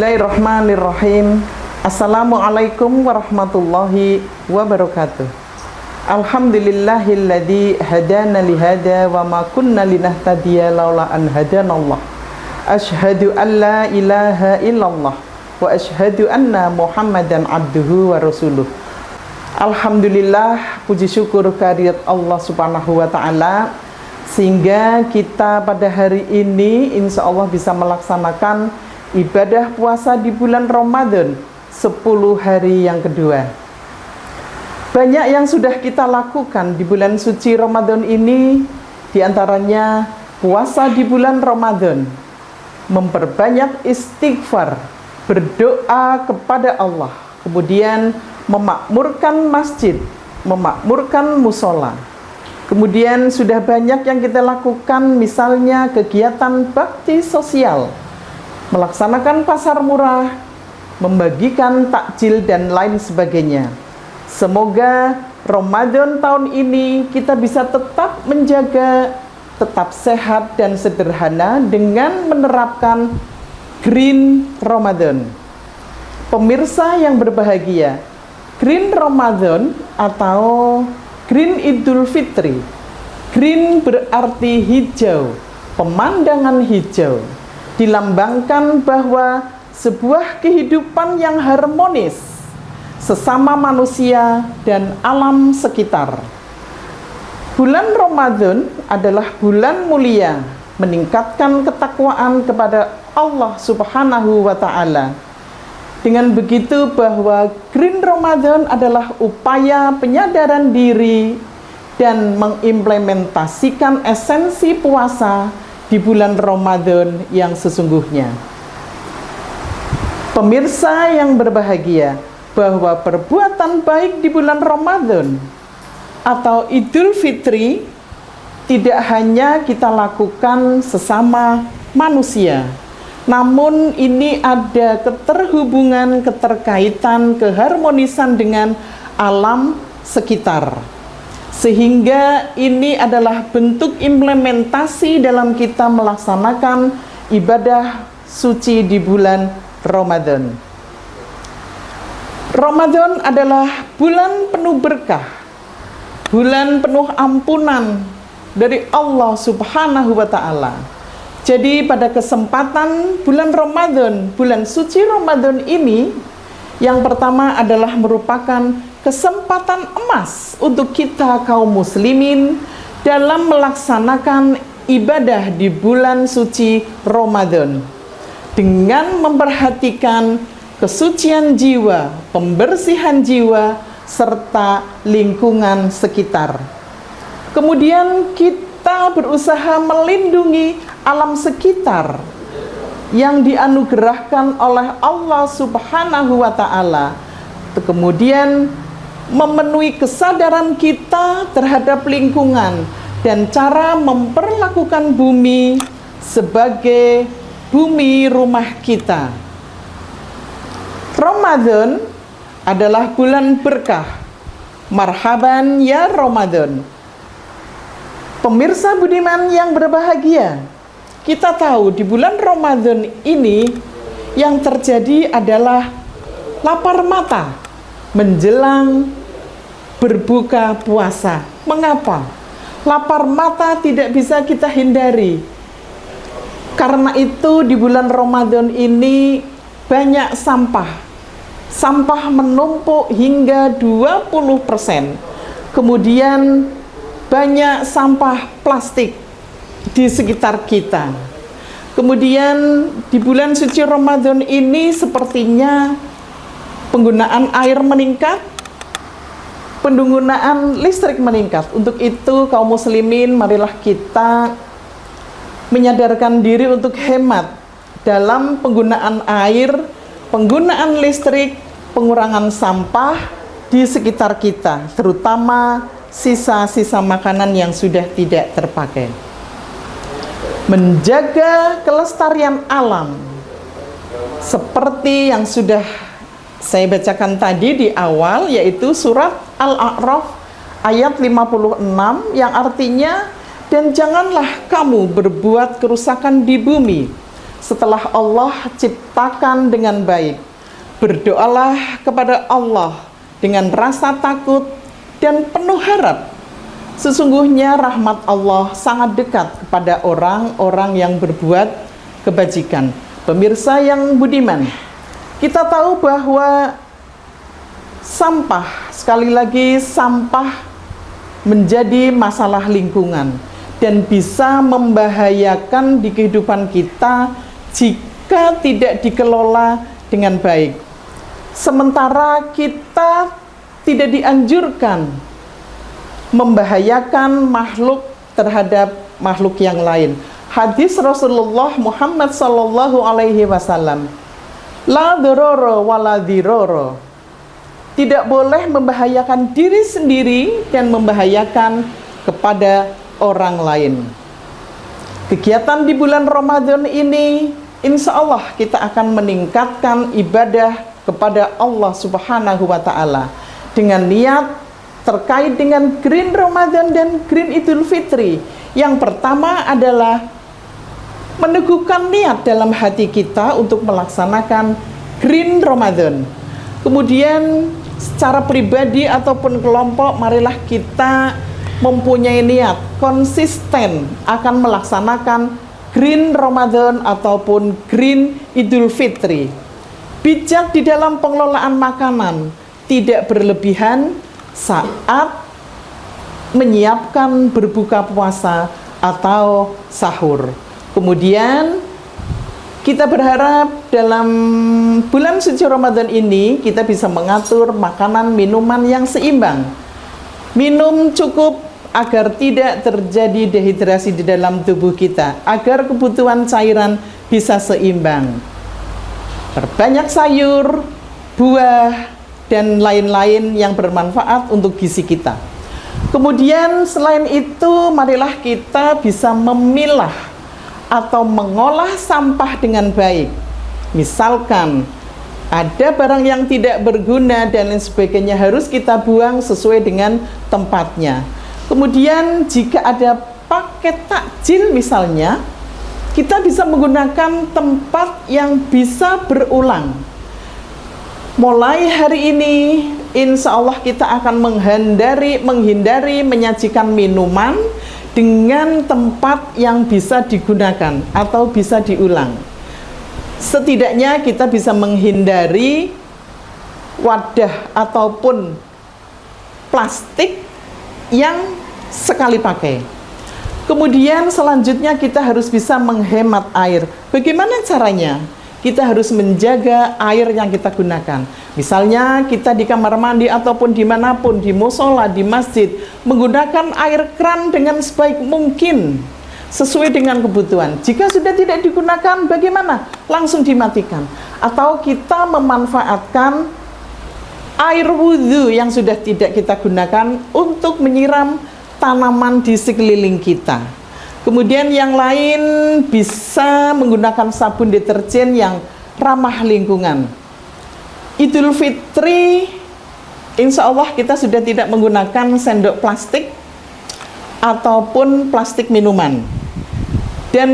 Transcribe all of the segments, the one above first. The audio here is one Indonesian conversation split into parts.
Bismillahirrahmanirrahim. Assalamualaikum warahmatullahi wabarakatuh. Alhamdulillahilladzi hadana lihada wa ma kunna linahtadiya laula an hadanallah. Asyhadu an la ilaha illallah wa asyhadu anna Muhammadan abduhu wa rasuluh. Alhamdulillah, puji syukur kehadirat Allah Subhanahu wa taala sehingga kita pada hari ini insya Allah bisa melaksanakan ibadah puasa di bulan Ramadan 10 hari yang kedua. Banyak yang sudah kita lakukan di bulan suci Ramadan ini, diantaranya puasa di bulan Ramadan, memperbanyak istighfar, berdoa kepada Allah, kemudian memakmurkan masjid, memakmurkan musola. Kemudian sudah banyak yang kita lakukan, misalnya kegiatan bakti sosial, melaksanakan pasar murah, membagikan takjil dan lain sebagainya. Semoga Ramadan tahun ini kita bisa tetap menjaga, tetap sehat dan sederhana dengan menerapkan Green Ramadan. Pemirsa yang berbahagia, Green Ramadan atau Green Idul Fitri. Green berarti hijau, pemandangan hijau. Dilambangkan bahwa sebuah kehidupan yang harmonis sesama manusia dan alam sekitar. Bulan Ramadan adalah bulan mulia, meningkatkan ketakwaan kepada Allah Subhanahu wa taala. Dengan begitu bahwa Green Ramadan adalah upaya penyadaran diri dan mengimplementasikan esensi puasa di bulan Ramadan yang sesungguhnya. Pemirsa yang berbahagia, bahwa perbuatan baik di bulan Ramadan atau Idul Fitri tidak hanya kita lakukan sesama manusia, namun ini ada keterhubungan, keterkaitan, keharmonisan dengan alam sekitar. Sehingga ini adalah bentuk implementasi dalam kita melaksanakan ibadah suci di bulan Ramadan. Ramadan adalah bulan penuh berkah, bulan penuh ampunan dari Allah Subhanahu wa taala. Jadi pada kesempatan bulan Ramadan, bulan suci Ramadan ini, yang pertama adalah merupakan kesempatan emas untuk kita kaum muslimin dalam melaksanakan ibadah di bulan suci Ramadan dengan memperhatikan kesucian jiwa, pembersihan jiwa, serta lingkungan sekitar. Kemudian kita berusaha melindungi alam sekitar yang dianugerahkan oleh Allah Subhanahu wa taala. Kemudian memenuhi kesadaran kita terhadap lingkungan dan cara memperlakukan bumi sebagai bumi rumah kita. Ramadan adalah bulan berkah. Marhaban ya Ramadan. Pemirsa budiman yang berbahagia, kita tahu di bulan Ramadan ini yang terjadi adalah lapar mata menjelang berbuka puasa. Mengapa? Lapar mata tidak bisa kita hindari. Karena itu di bulan Ramadan ini banyak sampah. Sampah menumpuk hingga 20%. Kemudian banyak sampah plastik di sekitar kita. Kemudian di bulan suci Ramadan ini sepertinya penggunaan air meningkat, penggunaan listrik meningkat. Untuk itu kaum muslimin, marilah kita menyadarkan diri untuk hemat dalam penggunaan air, penggunaan listrik, pengurangan sampah di sekitar kita, terutama sisa-sisa makanan yang sudah tidak terpakai. Menjaga kelestarian alam seperti yang sudah saya bacakan tadi di awal, yaitu surat Al-A'raf ayat 56 yang artinya, dan janganlah kamu berbuat kerusakan di bumi setelah Allah ciptakan dengan baik. Berdoalah kepada Allah dengan rasa takut dan penuh harap. Sesungguhnya rahmat Allah sangat dekat kepada orang-orang yang berbuat kebajikan. Pemirsa yang budiman, kita tahu bahwa sampah, sekali lagi sampah menjadi masalah lingkungan dan bisa membahayakan di kehidupan kita jika tidak dikelola dengan baik. Sementara kita tidak dianjurkan membahayakan makhluk terhadap makhluk yang lain. Hadis Rasulullah Muhammad sallallahu alaihi wasallam, la dororo wala diroro. Tidak boleh membahayakan diri sendiri dan membahayakan kepada orang lain. Kegiatan di bulan Ramadan ini, insya Allah kita akan meningkatkan ibadah kepada Allah Subhanahu wa Ta'ala dengan niat terkait dengan Green Ramadan dan Green Idul Fitri. Yang pertama adalah meneguhkan niat dalam hati kita untuk melaksanakan Green Ramadan. Kemudian secara pribadi ataupun kelompok, marilah kita mempunyai niat konsisten akan melaksanakan Green Ramadan ataupun Green Idul Fitri. Bijak di dalam pengelolaan makanan, tidak berlebihan saat menyiapkan berbuka puasa atau sahur. Kemudian kita berharap dalam bulan suci Ramadan ini kita bisa mengatur makanan minuman yang seimbang. Minum cukup agar tidak terjadi dehidrasi di dalam tubuh kita, agar kebutuhan cairan bisa seimbang. Perbanyak sayur, buah, dan lain-lain yang bermanfaat untuk gizi kita. Kemudian selain itu, marilah kita bisa memilah atau mengolah sampah dengan baik. Misalkan ada barang yang tidak berguna dan lain sebagainya, harus kita buang sesuai dengan tempatnya. Kemudian jika ada paket takjil misalnya, kita bisa menggunakan tempat yang bisa berulang. Mulai hari ini, insya Allah kita akan menghindari menyajikan minuman dengan tempat yang bisa digunakan atau bisa diulang. Setidaknya kita bisa menghindari wadah ataupun plastik yang sekali pakai. Kemudian selanjutnya kita harus bisa menghemat air. Bagaimana caranya? Kita harus menjaga air yang kita gunakan. Misalnya kita di kamar mandi ataupun dimanapun, di musola, di masjid, menggunakan air keran dengan sebaik mungkin, sesuai dengan kebutuhan. Jika sudah tidak digunakan, bagaimana? Langsung dimatikan. Atau kita memanfaatkan air wudhu yang sudah tidak kita gunakan untuk menyiram tanaman di sekeliling kita. Kemudian yang lain bisa menggunakan sabun deterjen yang ramah lingkungan. Idul Fitri, insya Allah kita sudah tidak menggunakan sendok plastik ataupun plastik minuman. Dan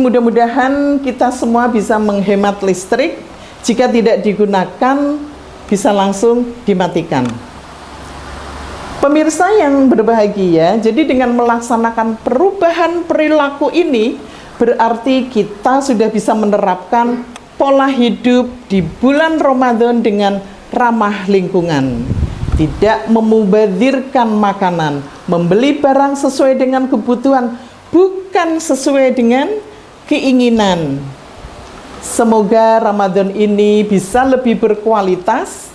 mudah-mudahan kita semua bisa menghemat listrik. Jika tidak digunakan, bisa langsung dimatikan. Pemirsa yang berbahagia, jadi dengan melaksanakan perubahan perilaku ini, berarti kita sudah bisa menerapkan pola hidup di bulan Ramadan dengan ramah lingkungan. Tidak memubazirkan makanan, membeli barang sesuai dengan kebutuhan, bukan sesuai dengan keinginan. Semoga Ramadan ini bisa lebih berkualitas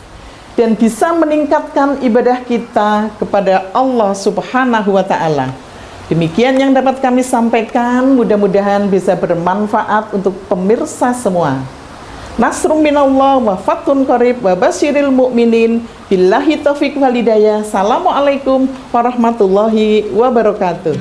dan bisa meningkatkan ibadah kita kepada Allah Subhanahu wa Ta'ala. Demikian yang dapat kami sampaikan, mudah-mudahan bisa bermanfaat untuk pemirsa semua. Nasrum minallah wa fathun qarib wa basyiril mu'minin. Billahi taufiq wal hidayah. Assalamualaikum warahmatullahi wabarakatuh.